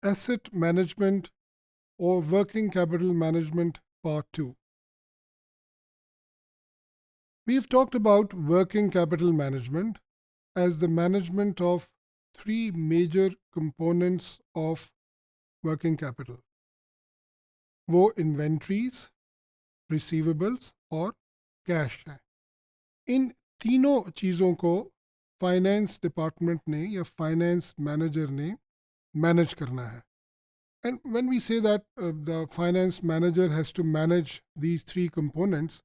Asset Management or Working Capital Management Part 2. We've talked about working capital management as the management of three major components of working capital. वो inventories, receivables और cash है. इन तीनों चीज़ों को finance department ने या finance manager ने manage करना है. And when we say that the finance manager has to manage these three components,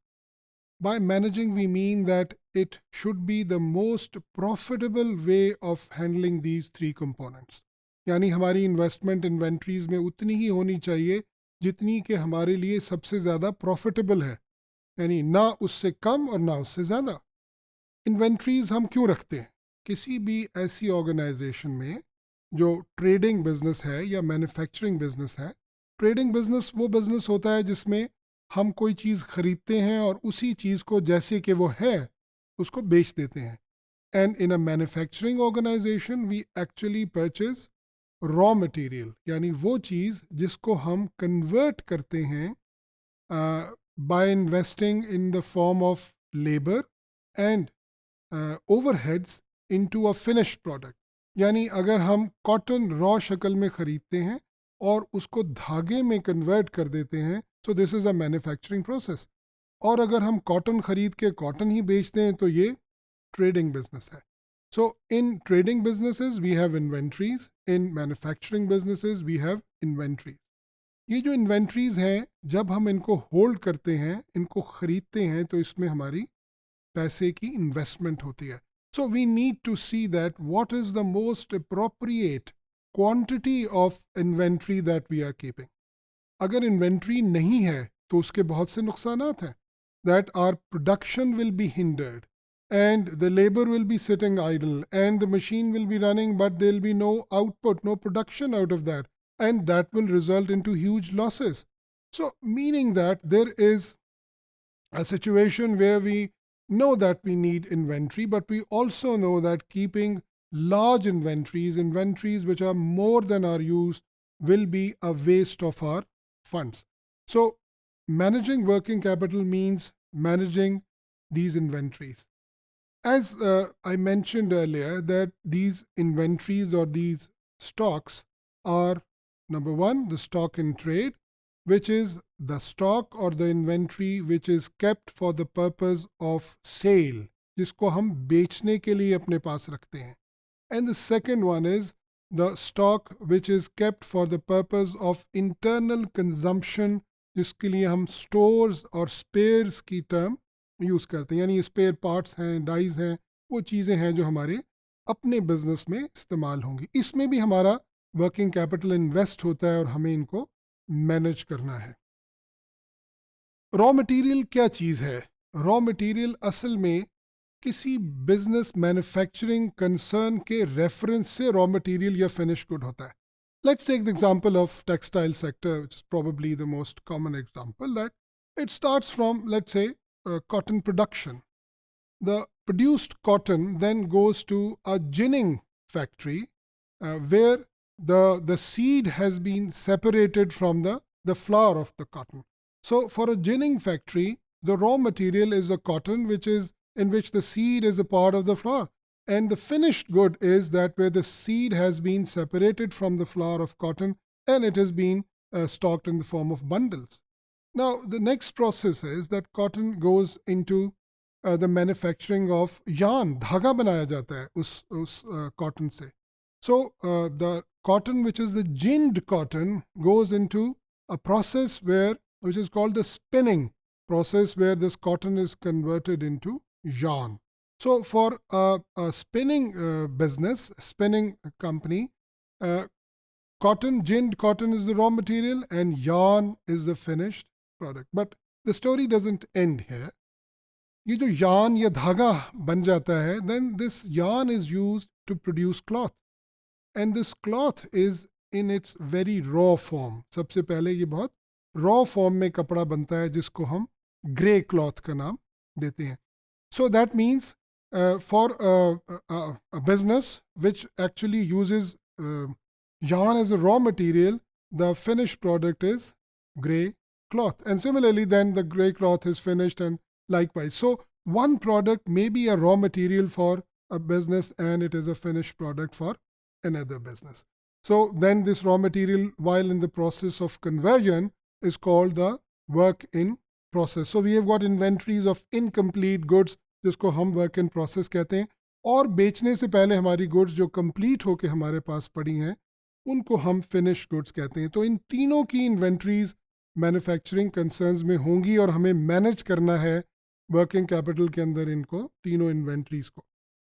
by managing we mean that it should be the most profitable way of handling these three components. यानी हमारी investment inventories में उतनी ही होनी चाहिए जितनी कि हमारे लिए सबसे ज़्यादा प्रॉफिटेबल है, यानी ना उससे कम और ना उससे ज़्यादा. इन्वेंट्रीज हम क्यों रखते हैं? किसी भी ऐसी ऑर्गेनाइजेशन में जो ट्रेडिंग बिजनेस है या मैन्युफैक्चरिंग बिजनेस है, ट्रेडिंग बिजनेस वो बिजनेस होता है जिसमें हम कोई चीज़ खरीदते हैं और उसी चीज़ को जैसे कि वो है उसको बेच देते हैं. And in a manufacturing organisation we actually purchase raw material, यानी वो चीज़ जिसको हम कन्वर्ट करते हैं by investing in the form of labour and overheads into a finished product. यानी अगर हम कॉटन रॉ शक्ल में ख़रीदते हैं और उसको धागे में कन्वर्ट कर देते हैं, so this is a manufacturing process. और अगर हम कॉटन ख़रीद के कॉटन ही बेचते हैं तो ये ट्रेडिंग बिजनेस है. So in trading businesses we have inventories, in manufacturing businesses we have inventories. ये जो इन्वेंट्रीज हैं, जब हम इनको होल्ड करते हैं, इनको ख़रीदते हैं, तो इसमें हमारी पैसे की इन्वेस्टमेंट होती है. So we need to see that what is the most appropriate quantity of inventory that we are keeping. अगर inventory नहीं है तो उसके बहुत से नुकसानात हैं. That our production will be hindered and the labor will be sitting idle and the machine will be running but there will be no output, no production out of that, and that will result into huge losses. So meaning that there is a situation where we know that we need inventory, but we also know that keeping large inventories which are more than our use, will be a waste of our funds. So managing working capital means managing these inventories. As I mentioned earlier, that these inventories or these stocks are, number one, the stock in trade, which is the stock or the inventory which is kept for the purpose of sale, जिसको हम बेचने के लिए अपने पास रखते हैं. And the second one is the stock which is kept for the purpose of internal consumption, जिसके लिए हम stores और spares की term यूज़ करते हैं. यानी स्पेयर पार्ट्स हैं, डाइज हैं, वो चीज़ें हैं जो हमारे अपने बिजनेस में इस्तेमाल होंगी. इसमें भी हमारा वर्किंग कैपिटल इन्वेस्ट होता है और हमें इनको मैनेज करना है. रॉ मटेरियल क्या चीज़ है? रॉ मटेरियल असल में किसी बिजनेस मैन्युफैक्चरिंग कंसर्न के रेफरेंस से रॉ मटेरियल या फिनिश गुड होता है. Let's take the example of textile sector, which is probably the most common example, that it starts from, let's say, cotton production. The produced cotton then goes to a ginning factory where the seed has been separated from the flower of the cotton. So for a ginning factory, the raw material is a cotton which is in which the seed is a part of the flower. And the finished good is that where the seed has been separated from the flower of cotton and it has been stocked in the form of bundles. Now, the next process is that cotton goes into the manufacturing of yarn. धागा बनाया जाता है उस cotton से. So the cotton, which is the ginned cotton, goes into a process which is called the spinning process, where this cotton is converted into yarn. So for a spinning business, spinning company, ginned cotton is the raw material and yarn is the finished product. But the story doesn't end here. ये जो yarn या धागा बन जाता है, then this yarn is used to produce cloth. And this cloth is in its very raw form. सबसे पहले ये बहुत raw form में कपड़ा बनता है जिसको हम grey cloth का नाम देते हैं. So that means for a business which actually uses Yarn as a raw material, the finished product is gray cloth. And similarly, then the gray cloth is finished and likewise. So one product may be a raw material for a business and it is a finished product for another business. So then this raw material, while in the process of conversion, is called the work in process. So we have got inventories of incomplete goods, जिसको हम work in process कहते हैं, और बेचने से पहले हमारी goods जो complete होके हमारे पास पड़ी हैं, उनको हम फिनिश गुड्स कहते हैं. तो इन तीनों की इन्वेंट्रीज मैन्युफैक्चरिंग कंसर्न्स में होंगी और हमें मैनेज करना है वर्किंग कैपिटल के अंदर इनको तीनों इन्वेंट्रीज को.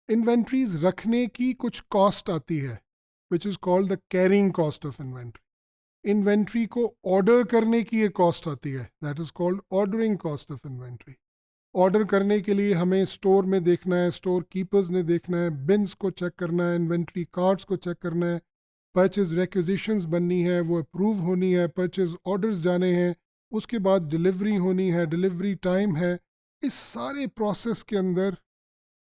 इन्वेंट्रीज रखने की कुछ कॉस्ट आती है which is called the carrying cost of inventory. Inventory को ऑर्डर करने की एक कॉस्ट आती है, that is called ordering cost of inventory. Order करने के लिए हमें स्टोर में देखना है, स्टोर कीपर्स ने देखना है, बिन्स को चेक करना है, इन्वेंट्री कार्ड्स को चेक करना है, परचेज रिक्विजिशंस बननी है, वो अप्रूव होनी है, परचेज ऑर्डर्स जाने हैं, उसके बाद डिलीवरी होनी है, डिलीवरी टाइम है. इस सारे प्रोसेस के अंदर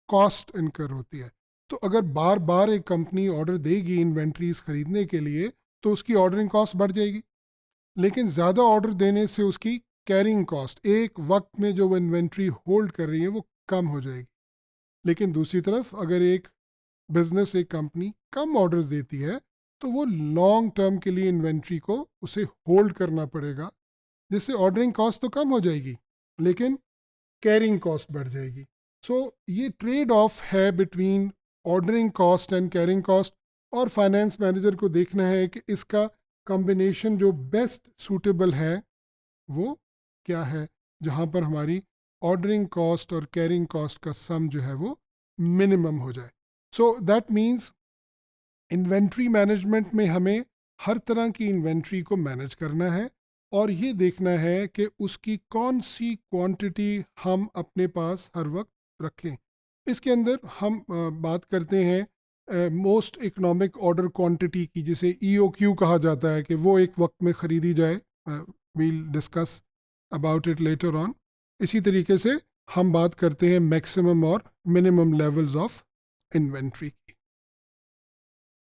कॉस्ट इनकर होती है. तो अगर बार बार एक कंपनी ऑर्डर देगी इन्वेंट्रीज खरीदने के लिए तो उसकी ऑर्डरिंग कॉस्ट बढ़ जाएगी. लेकिन ज़्यादा ऑर्डर देने से उसकी कैरिंग कॉस्ट, एक वक्त में जो वो इन्वेंट्री होल्ड कर रही है, वो कम हो जाएगी. लेकिन दूसरी तरफ अगर एक बिजनेस, एक कंपनी कम ऑर्डर्स देती है तो वो लॉन्ग टर्म के लिए इन्वेंट्री को उसे होल्ड करना पड़ेगा, जिससे ऑर्डरिंग कॉस्ट तो कम हो जाएगी लेकिन कैरिंग कॉस्ट बढ़ जाएगी. सो ये ट्रेड ऑफ है between ordering cost and carrying cost, और फाइनेंस मैनेजर को देखना है कि इसका कॉम्बिनेशन जो बेस्ट सूटेबल है वो क्या है, जहाँ पर हमारी ऑर्डरिंग कॉस्ट और कैरिंग कॉस्ट का सम जो है वो मिनिमम हो जाए. So that means inventory management में हमें हर तरह की इन्वेंट्री को मैनेज करना है और ये देखना है कि उसकी कौन सी क्वांटिटी हम अपने पास हर वक्त रखें. इसके अंदर हम बात करते हैं मोस्ट इकोनॉमिक ऑर्डर क्वांटिटी की, जिसे EOQ कहा जाता है, कि वो एक वक्त में ख़रीदी जाए. We'll discuss about it later on. इसी तरीके से हम बात करते हैं मैक्सिमम और मिनिमम लेवल्स ऑफ इन्वेंट्री.